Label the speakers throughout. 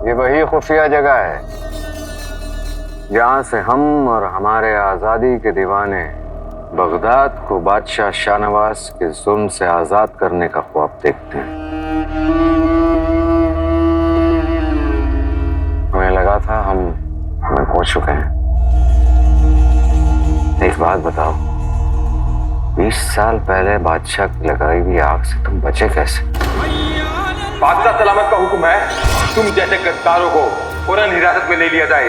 Speaker 1: ये वही खुफिया जगह है जहां से हम और हमारे आजादी के दीवाने बगदाद को बादशाह शाहनवाज के जुल्म से आजाद करने का ख्वाब देखते हैं। हमें लगा था हमें खो चुके हैं। एक बात बताओ, 20 साल पहले बादशाह की लगाई हुई आग से तुम बचे कैसे?
Speaker 2: बादशाह सलामत का हुक्म है, तुम जैसे गिरफ्तारों को फौरन हिरासत में ले लिया जाए।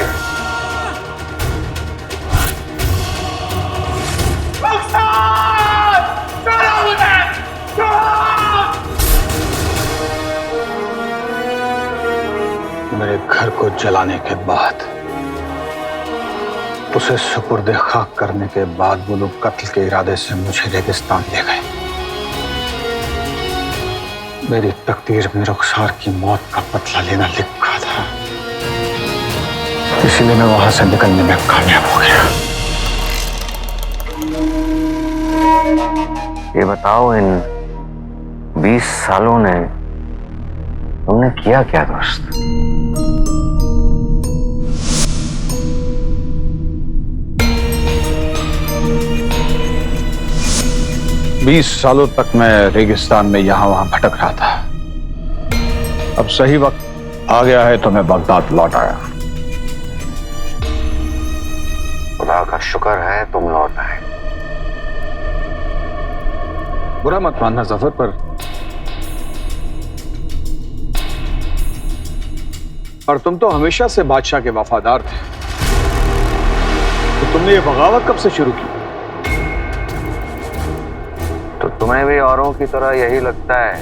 Speaker 3: मेरे घर को जलाने के बाद, उसे सुपुर्द खाक करने के बाद वो लोग कत्ल के इरादे से मुझे रेगिस्तान ले गए। मेरी तकदीर में रुखसार की मौत का बदला लेना लिखा था, इसीलिए मैं वहां से निकलने में कामयाब हो गया।
Speaker 1: ये बताओ, इन 20 सालों ने तुमने किया क्या दोस्त?
Speaker 3: 20 सालों तक मैं रेगिस्तान में यहां वहां भटक रहा था। अब सही वक्त आ गया है तो मैं बगदाद लौट आया।
Speaker 1: खुदा का शुक्र है तुम लौट आए।
Speaker 3: बुरा मत मानना जफर, पर तुम तो हमेशा से बादशाह के वफादार थे, तो तुमने ये बगावत कब से शुरू की?
Speaker 1: तो तुम्हें भी औरों की तरह यही लगता है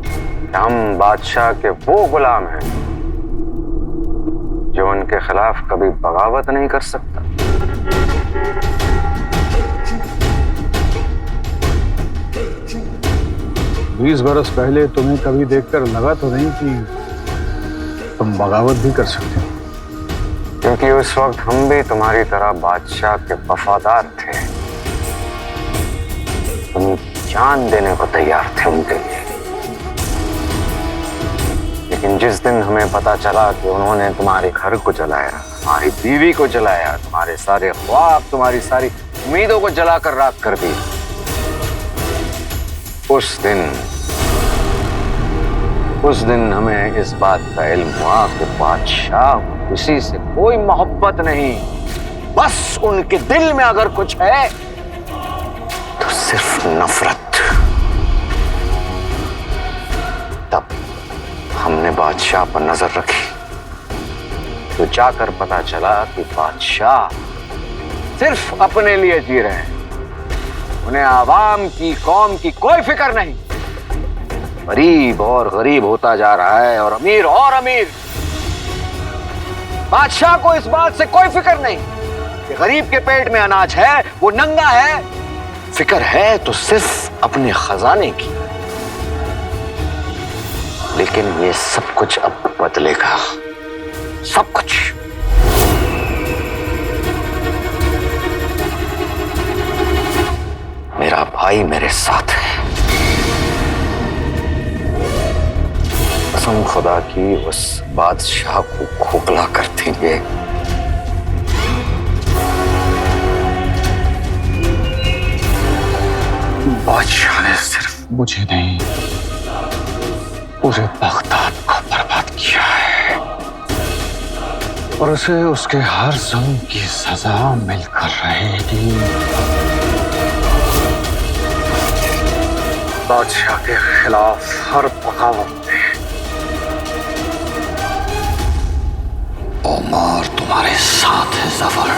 Speaker 1: कि हम बादशाह के वो गुलाम हैं जो उनके खिलाफ कभी बगावत नहीं कर सकता?
Speaker 3: 20 बरस पहले तुम्हें कभी देखकर लगा तो नहीं कि तुम बगावत भी कर सकते हो?
Speaker 1: क्योंकि उस वक्त हम भी तुम्हारी तरह बादशाह के वफादार थे। तुम जान देने को तैयार थे उनके लिए। लेकिन जिस दिन हमें पता चला कि उन्होंने तुम्हारे घर को जलाया, तुम्हारी बीवी को जलाया, तुम्हारे सारे ख्वाब, तुम्हारी सारी उम्मीदों को जलाकर राख कर दी, उस दिन हमें इस बात का इल्म हुआ कि बादशाह को किसी से कोई मोहब्बत नहीं, बस उनके दिल में अगर कुछ है तो सिर्फ नफरत। तब हमने बादशाह पर नजर रखी तो जाकर पता चला कि बादशाह सिर्फ अपने लिए जी रहे हैं। उन्हें आवाम की, कौम की कोई फिक्र नहीं। गरीब और गरीब होता जा रहा है और अमीर। बादशाह को इस बात से कोई फिक्र नहीं कि गरीब के पेट में अनाज है, वो नंगा है। फिक्र है तो सिर्फ अपने खजाने की। लेकिन ये सब कुछ अब बदलेगा, सब कुछ। मेरा भाई मेरे साथ है। कसम खुदा की उस बादशाह को खोखला कर देंगे।
Speaker 3: बादशाह ने सिर्फ मुझे नहीं, पूरे बगदाद को बर्बाद किया है और उसे उसके हर जुल्म की सजा मिलकर रहेगी। बादशाह के खिलाफ हर बगावत में ओमर तुम्हारे साथ है जफर।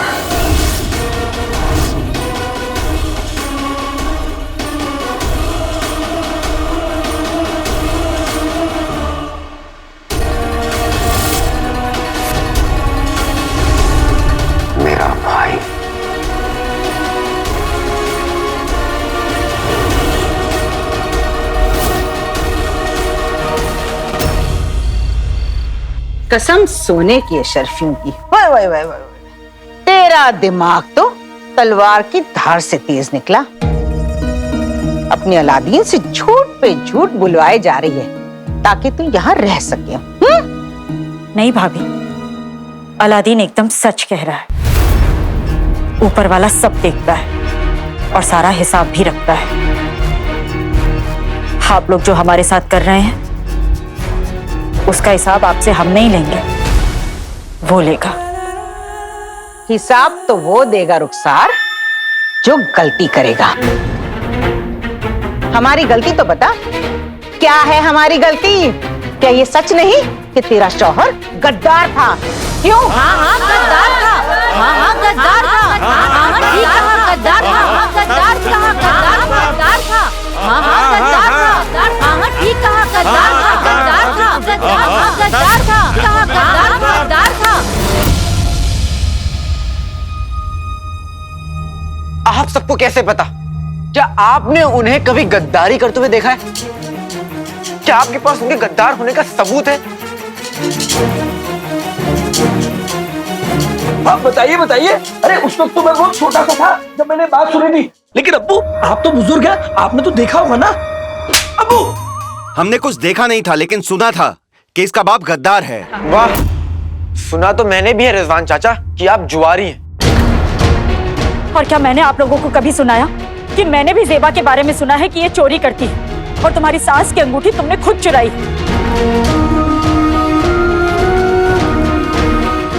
Speaker 1: मेरा भाई
Speaker 4: कसम सोने की है शर्फियों की। वाह वाह वाह वाह, तेरा दिमाग तो तलवार की धार से तेज निकला। अपनी अलादीन से झूठ पे झूठ बुलवाए जा रही है ताकि तू यहाँ रह सके।
Speaker 5: नहीं भाभी, अलादीन एकदम सच कह रहा है। ऊपर वाला सब देखता है और सारा हिसाब भी रखता है। आप लोग जो हमारे साथ कर रहे हैं उसका हिसाब आपसे हम नहीं लेंगे, वो लेगा।
Speaker 4: हिसाब तो वो देगा रुखसार जो गलती करेगा। हमारी गलती तो बता, क्या है हमारी गलती? क्या ये सच नहीं कि तेरा शौहर गद्दार था? क्यों?
Speaker 6: हाँ हाँ गद्दार था, हाँ हाँ गद्दार था, हाँ हाँ ठीक कहा गद्दार था, हाँ गद्दार कहा गद्दार था, हाँ हाँ गद्दार था, हाँ हाँ ठीक कहा गद्दार था, गद्दार था, गद्दार था, कहा गद्दार था।
Speaker 1: आप सबको कैसे पता? क्या आपने उन्हें कभी गद्दारी करते हुए देखा है? क्या आपके पास उनके गद्दार होने का सबूत है?
Speaker 7: आप बताइए बताइए। अरे उस वक्त तो मैं बहुत छोटा सा था जब मैंने बात सुनी थी, लेकिन अब्बू आप तो बुजुर्ग हैं, आपने तो देखा होगा ना। अब्बू
Speaker 8: हमने कुछ देखा नहीं था, लेकिन सुना था कि इसका बाप गद्दार है।
Speaker 1: वाह, सुना तो मैंने भी है रिजवान चाचा कि आप जुआरी हैं।
Speaker 5: और क्या मैंने आप लोगों को कभी सुनाया कि मैंने भी जेबा के बारे में सुना है कि ये चोरी करती है और तुम्हारी सास की अंगूठी तुमने खुद चुराई।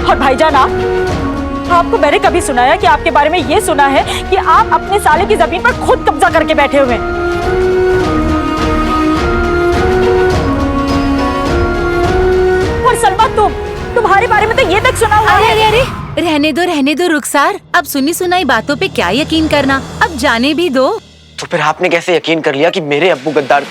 Speaker 5: और भाईजान आपको मैंने कभी सुनाया कि आपके बारे में ये सुना है कि आप अपने साले की जमीन पर खुद कब्जा करके बैठे हुए हैं। और सलमा तुम्हारे बारे में तो ये तक सुना हुआ है।
Speaker 6: अरे रहने दो रुखसार, अब सुनी सुनाई बातों पे क्या यकीन करना, अब जाने भी दो।
Speaker 1: तो फिर आपने कैसे यकीन कर लिया कि मेरे अब्बू गद्दार?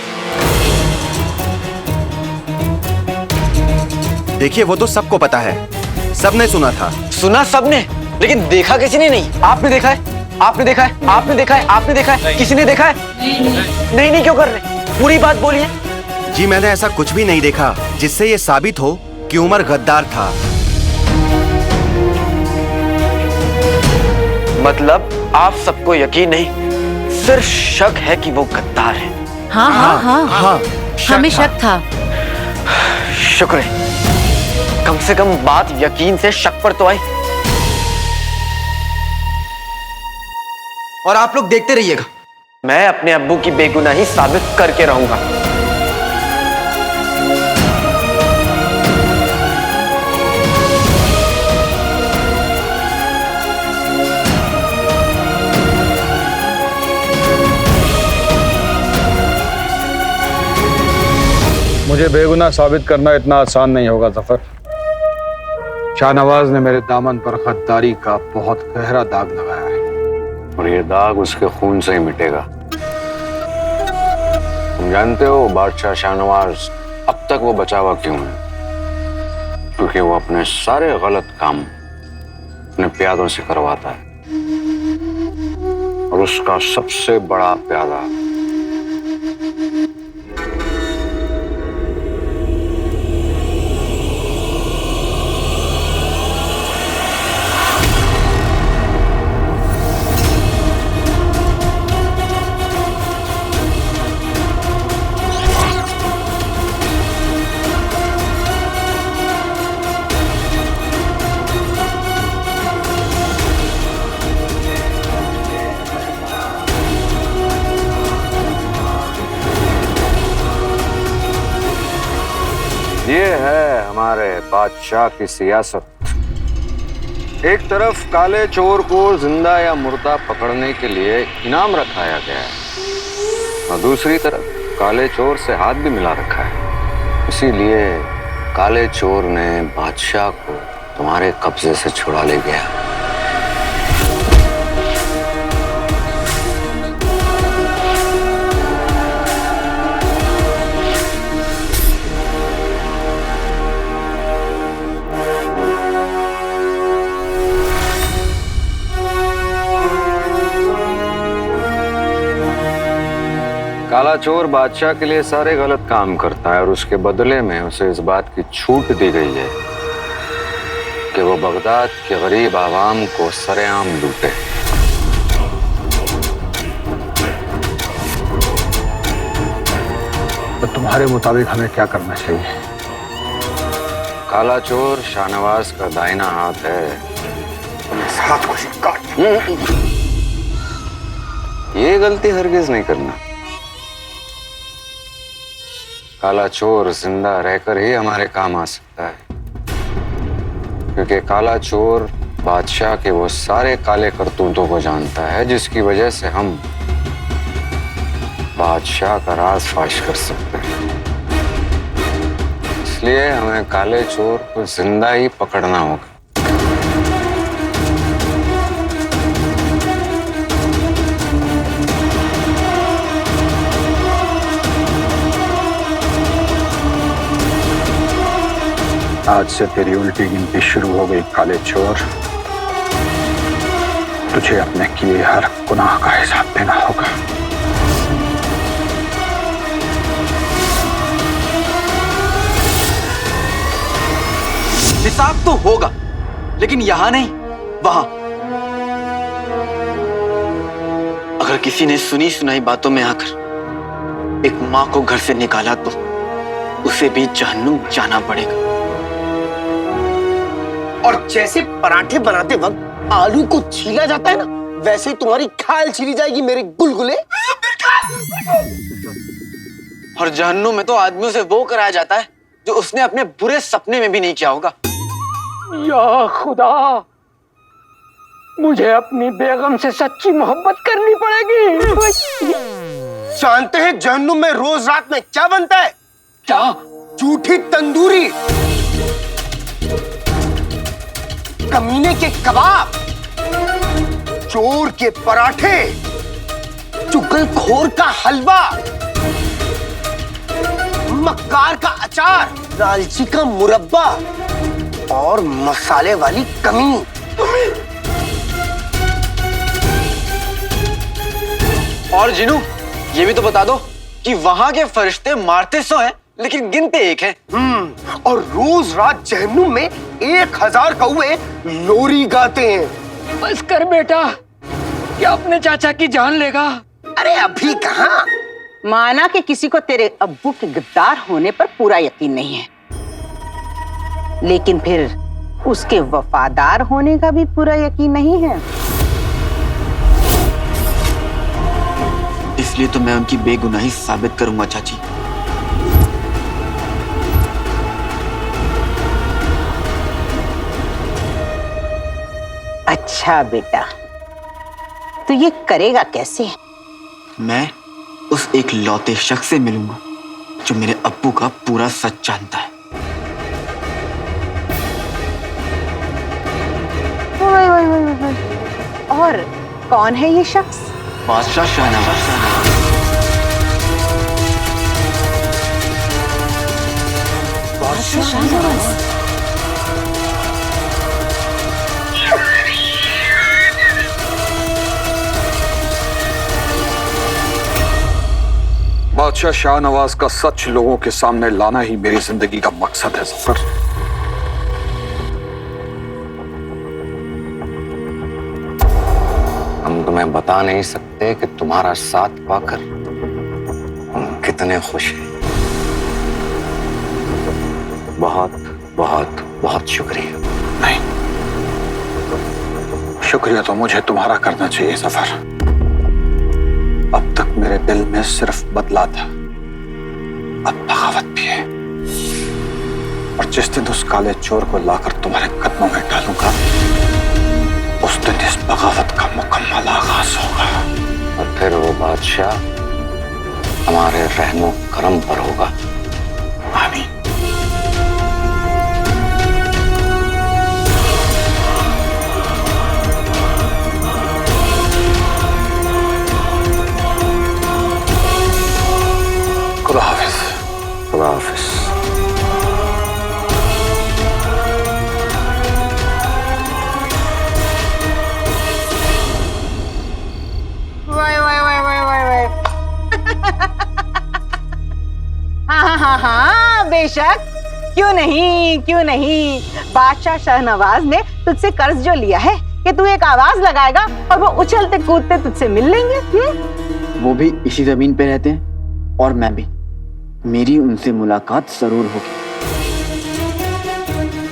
Speaker 8: देखिए वो तो सबको पता है, सबने सुना था।
Speaker 1: सुना सबने, लेकिन देखा किसी ने नहीं। आपने देखा है? आपने देखा है? आपने देखा है? आपने देखा है? किसी ने देखा है? नहीं नहीं क्यों कर रहे? पूरी बात बोलिए।
Speaker 8: जी मैंने ऐसा कुछ भी नहीं देखा जिससे ये साबित हो कि उमर गद्दार था।
Speaker 1: मतलब आप सबको यकीन नहीं, सिर्फ शक है कि वो गद्दार है।
Speaker 6: हाँ हाँ हाँ
Speaker 8: हाँ,
Speaker 6: हमें शक था।
Speaker 1: शुक्र है, कम से कम बात यकीन से शक पर तो आई। और आप लोग देखते रहिएगा, मैं अपने अब्बू की बेगुनाही साबित करके रहूंगा।
Speaker 3: मुझे बेगुनाह साबित करना इतना आसान नहीं होगा जफर। शाहनवाज ने मेरे दामन पर गद्दारी का बहुत गहरा दाग लगाया है और ये दाग उसके खून से ही मिटेगा। तुम जानते हो बादशाह शाहनवाज अब तक वो बचा हुआ क्यों है? क्योंकि वो अपने सारे गलत काम अपने प्यादों से करवाता है और उसका सबसे बड़ा प्यादा ये है हमारे बादशाह की सियासत। एक तरफ काले चोर को जिंदा या मुर्दा पकड़ने के लिए इनाम रखाया गया है और दूसरी तरफ काले चोर से हाथ भी मिला रखा है। इसीलिए काले चोर ने बादशाह को तुम्हारे कब्जे से छुड़ा ले गया। काला चोर बादशाह के लिए सारे गलत काम करता है और उसके बदले में उसे इस बात की छूट दी गई है कि वो बगदाद के गरीब आवाम को सरेआम लूटे। तो तुम्हारे मुताबिक हमें क्या करना चाहिए?
Speaker 1: काला चोर शाहनवाज का दाहिना हाथ है।
Speaker 3: इस हाथ को ही काट।
Speaker 1: ये गलती हरगिज नहीं करना। काला चोर जिंदा रहकर ही हमारे काम आ सकता है, क्योंकि काला चोर बादशाह के वो सारे काले करतूतों को जानता है जिसकी वजह से हम बादशाह का राज फाश कर सकते हैं। इसलिए हमें काले चोर को जिंदा ही पकड़ना होगा।
Speaker 3: आज से तेरी उल्टी गिनती शुरू हो गई काले चोर। तुझे अपने किए हर गुनाह का हिसाब देना होगा।
Speaker 9: हिसाब तो होगा, लेकिन यहां नहीं, वहां। अगर किसी ने सुनी सुनाई बातों में आकर एक मां को घर से निकाला तो उसे भी जहन्नुम जाना पड़ेगा।
Speaker 10: और जैसे पराठे बनाते वक्त आलू को छीला जाता है ना, वैसे ही तुम्हारी खाल छीली जाएगी मेरे गुलगुले।
Speaker 9: और जहन्नुम में तो आदमियों से वो कराया जाता है जो उसने अपने बुरे सपने में भी नहीं किया होगा।
Speaker 7: या खुदा, मुझे अपनी बेगम से सच्ची मोहब्बत करनी पड़ेगी।
Speaker 10: जानते हैं जहन्नुम में रोज रात में क्या बनता है?
Speaker 7: क्या?
Speaker 10: झूठी तंदूरी, कमीने के कबाब, चोर के पराठे, चुगलखोर का हलवा, मक्कार का अचार, लालची का मुरब्बा और मसाले वाली कमी।
Speaker 9: और जिनू, ये भी तो बता दो कि वहां के फरिश्ते मारते 100 हैं लेकिन गिनते 1 हैं।
Speaker 10: और रोज रात जहन्नुम में 1000 कौवे लोरी गाते हैं।
Speaker 7: बस कर बेटा, क्या अपने चाचा की जान लेगा?
Speaker 10: अरे अभी कहाँ।
Speaker 4: माना कि किसी को तेरे अब्बू के गद्दार होने पर पूरा यकीन नहीं है, लेकिन फिर उसके वफादार होने का भी पूरा यकीन नहीं है।
Speaker 9: इसलिए तो मैं उनकी बेगुनाही साबित करूंगा चाची।
Speaker 4: अच्छा बेटा, तो ये करेगा कैसे?
Speaker 9: मैं उस एक लौते शख्स से मिलूंगा जो मेरे अब्बू का पूरा सच जानता है।
Speaker 4: और कौन है ये शख्स?
Speaker 9: बादशाह शाहनवाज।
Speaker 4: बादशाह शाहनवाज।
Speaker 3: बादशाह शाहनवाज का सच लोगों के सामने लाना ही मेरी जिंदगी का मकसद है जफर।
Speaker 1: हम तुम्हें बता नहीं सकते कि तुम्हारा साथ पाकर हम कितने खुश हैं। बहुत बहुत बहुत शुक्रिया।
Speaker 3: नहीं, शुक्रिया तो मुझे तुम्हारा करना चाहिए जफर। अब तक मेरे दिल में सिर्फ बदला था, अब बगावत भी है। और जिस दिन उस काले चोर को लाकर तुम्हारे कदमों में डालूंगा, उस दिन इस बगावत का मुकम्मल आगाज होगा।
Speaker 1: और फिर वो बादशाह हमारे रहमो करम पर होगा।
Speaker 3: आमीन। खुदा हाफिज।
Speaker 1: खुदा हाफिज।
Speaker 4: हाँ, बेशक, क्यों नहीं, क्यों नहीं। बादशाह शाहनवाज ने तुझसे कर्ज जो लिया है कि तू एक आवाज लगाएगा और वो उछलते कूदते तुझसे मिल लेंगे।
Speaker 9: वो भी इसी जमीन पे रहते हैं और मैं भी। मेरी उनसे मुलाकात जरूर होगी।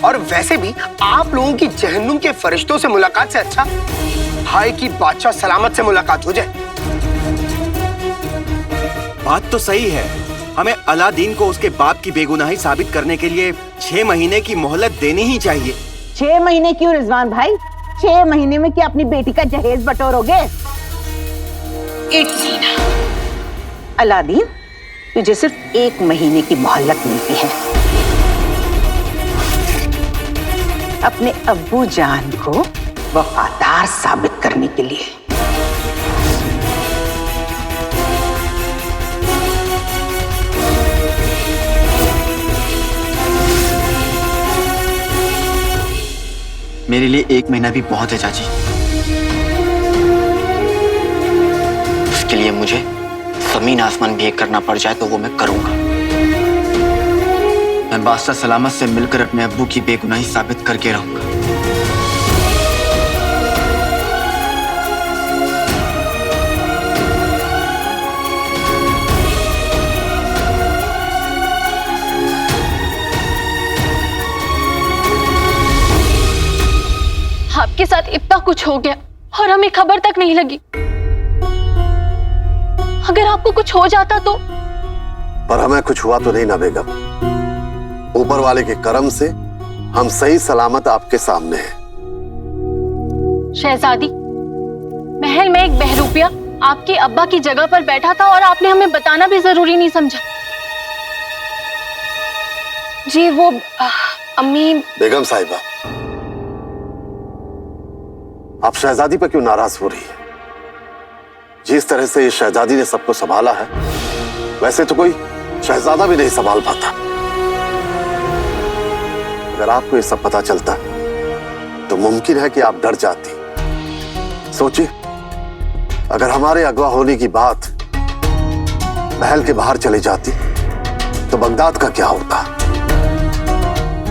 Speaker 10: और वैसे भी आप लोगों की जहन्नुम के फरिश्तों से मुलाकात से अच्छा भाई की बादशाह सलामत से मुलाकात हो जाए।
Speaker 8: बात तो सही है। हमें अलादीन को उसके बाप की बेगुनाही साबित करने के लिए 6 महीने की मोहलत देनी ही चाहिए।
Speaker 4: 6 महीने क्यों रिजवान भाई? 6 महीने में क्या अपनी बेटी का जहेज बटोरोगे? एक महीना। अलादीन, तुझे सिर्फ 1 महीने की मोहलत मिलती है अपने अब्बू जान को वफादार साबित करने के लिए।
Speaker 9: मेरे लिए 1 महीना भी बहुत है चाची। उसके लिए मुझे जमीन आसमान भी एक करना पड़ जाए तो वो मैं करूंगा। मैं बादशाह सलामत से मिलकर अपने अब्बू की बेगुनाही साबित करके रहूंगा।
Speaker 6: आपके साथ इतना कुछ हो गया और हमें खबर तक नहीं लगी। अगर आपको कुछ हो जाता तो?
Speaker 11: पर हमें कुछ हुआ तो नहीं ना बेगम। ऊपर वाले के करम से हम सही सलामत आपके सामने हैं।
Speaker 6: शहजादी, महल में एक बहरूपिया आपके अब्बा की जगह पर बैठा था और आपने हमें बताना भी जरूरी नहीं समझा। जी वो अम्मी।
Speaker 11: बेगम साहिबा, आप शहजादी पर क्यों नाराज हो रही है? जिस तरह से इस शहजादी ने सबको संभाला है, वैसे तो कोई शहजादा भी नहीं संभाल पाता। अगर आपको ये सब पता चलता तो मुमकिन है कि आप डर जाती। सोचिए, अगर हमारे अगवा होने की बात महल के बाहर चली जाती तो बगदाद का क्या होता?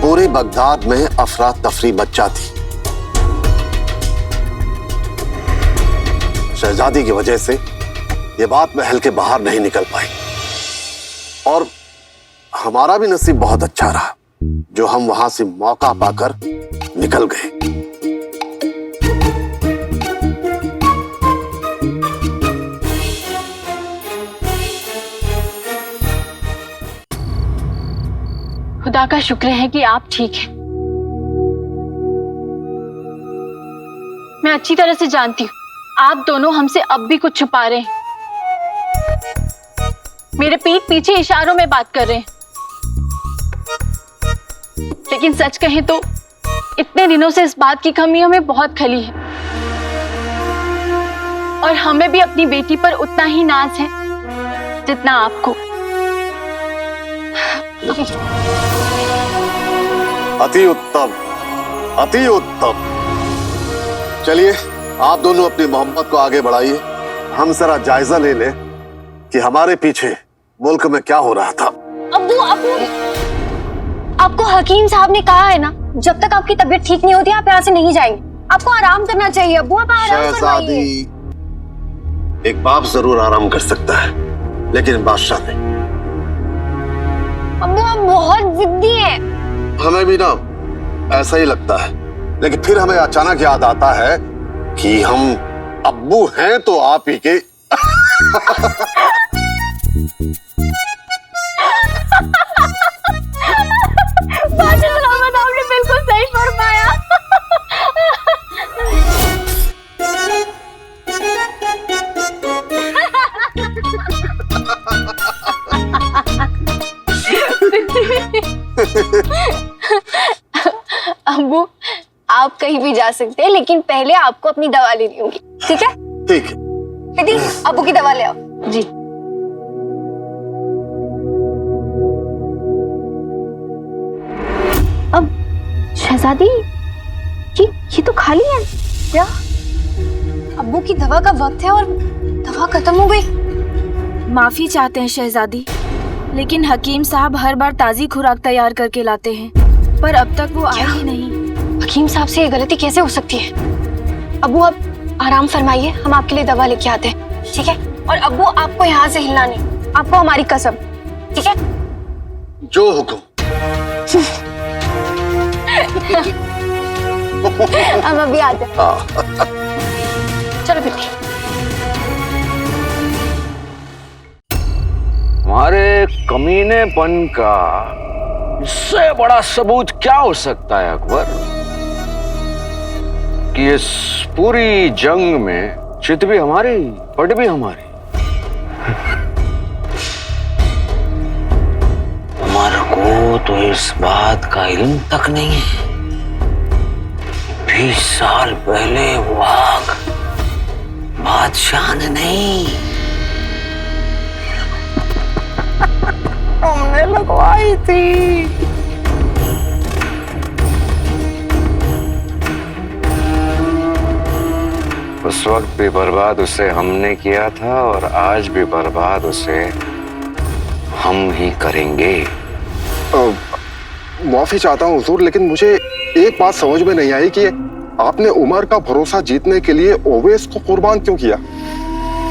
Speaker 11: पूरे बगदाद में अफरा तफरी मच जाती। शहजादी की वजह से ये बात महल के बाहर नहीं निकल पाई और हमारा भी नसीब बहुत अच्छा रहा जो हम वहां से मौका पाकर निकल गए।
Speaker 6: खुदा का शुक्र है कि आप ठीक हैं। मैं अच्छी तरह से जानती हूँ आप दोनों हमसे अब भी कुछ छुपा रहे हैं। मेरे पीठ पीछे इशारों में बात कर रहे हैं। लेकिन सच कहें तो इतने दिनों से इस बात की कमी हमें बहुत खली है और हमें भी अपनी बेटी पर उतना ही नाज है जितना आपको।
Speaker 11: अति उत्तम, अति उत्तम। चलिए आप दोनों अपनी मोहब्बत को आगे बढ़ाइए। हम जरा जायजा ले लें कि हमारे पीछे मुल्क में क्या हो रहा था।
Speaker 6: अब्बू, आपको हकीम साहब ने कहा है ना, जब तक आपकी तबीयत ठीक नहीं होती आप यहाँ से नहीं जाएंगे। आपको आराम करना चाहिए अब्बू, आप आराम फरमाइए।
Speaker 11: एक बाप जरूर आराम कर सकता है, लेकिन बादशाह नहीं।
Speaker 6: अब्बू आप बहुत जिद्दी हैं।
Speaker 11: हमें भी ना ऐसा ही लगता है, लेकिन फिर हमें अचानक याद आता है कि हम अब्बू हैं तो आप ही के।
Speaker 6: आपने बिल्कुल सही फरमाया। अब्बू आप कहीं भी जा सकते हैं, लेकिन पहले आपको अपनी दवा लेनी होगी, ठीक है?
Speaker 11: ठीक है।
Speaker 6: बेटी, अब्बू की दवा ले आओ। जी। अब शहजादी, ये तो खाली है। क्या? अब्बू की दवा का वक्त है और दवा खत्म हो गई।
Speaker 12: माफी चाहते हैं शहजादी, लेकिन हकीम साहब हर बार ताजी खुराक तैयार करके लाते हैं, पर अब तक वो आए ही नहीं।
Speaker 6: हकीम साहब से ये गलती कैसे हो सकती है? अब्बू आप आराम फरमाइए, हम आपके लिए दवा लेके आते हैं, ठीक है? और अब्बू आपको यहाँ से हिलना नहीं, आपको हमारी कसम, ठीक है?
Speaker 11: जो हुक्म।
Speaker 6: हम अभी आ जाए। चलो फिर।
Speaker 1: हमारे कमीनेपन का इससे बड़ा सबूत क्या हो सकता है अकबर कि इस पूरी जंग में चित भी हमारी, पट भी हमारी। उमर को तो इस बात का इल्म तक नहीं है। 20 साल पहले वो आग बादशाह ने नहीं, हमने लगवाई थी। उस वक्त भी बर्बाद उसे हमने किया था और आज भी बर्बाद उसे हम ही करेंगे।
Speaker 13: माफी चाहता हूँ हुजूर, लेकिन मुझे एक बात समझ में नहीं आई कि आपने उमर का भरोसा जीतने के लिए ओवैस को कुर्बान क्यों किया,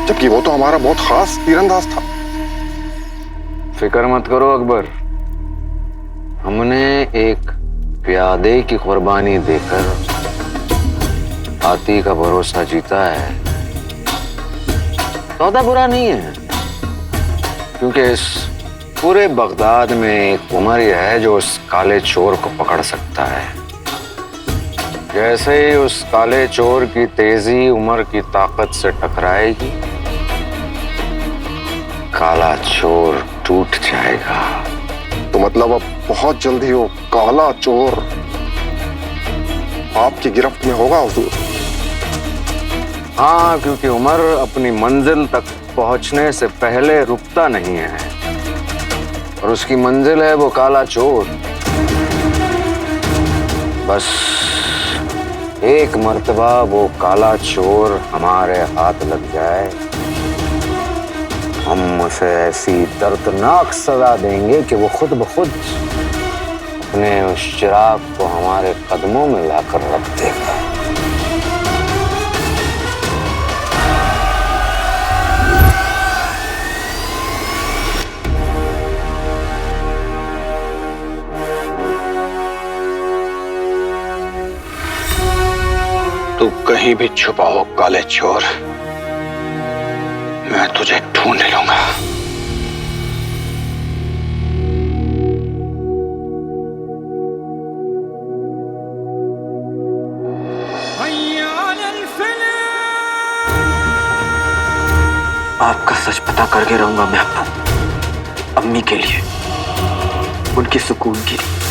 Speaker 13: जबकि वो तो हमारा बहुत खास तीरंदाज था।
Speaker 1: फिक्र मत करो अकबर, हमने एक प्यादे की कुर्बानी देकर हाथी का भरोसा जीता है। सौदा बुरा नहीं है, क्योंकि इस पूरे बगदाद में एक उमर ही है जो उस काले चोर को पकड़ सकता है। जैसे ही उस काले चोर की तेजी उमर की ताकत से टकराएगी, काला चोर टूट जाएगा।
Speaker 13: तो मतलब अब बहुत जल्दी वो काला चोर आपकी गिरफ्त में होगा हुजूर?
Speaker 1: हाँ, क्योंकि उमर अपनी मंजिल तक पहुंचने से पहले रुकता नहीं है, और उसकी मंजिल है वो काला चोर। बस एक मर्तबा वो काला चोर हमारे हाथ लग जाए, हम उसे ऐसी दर्दनाक सजा देंगे कि वो खुद ब खुद अपने उस चिराग को हमारे कदमों में लाकर रख देगा।
Speaker 3: तू कहीं भी छुपा हो काले चोर, मैं तुझे ढूंढ लूंगा।
Speaker 9: आपका सच पता करके रहूंगा मैं अम्मी के लिए, उनके सुकून के लिए।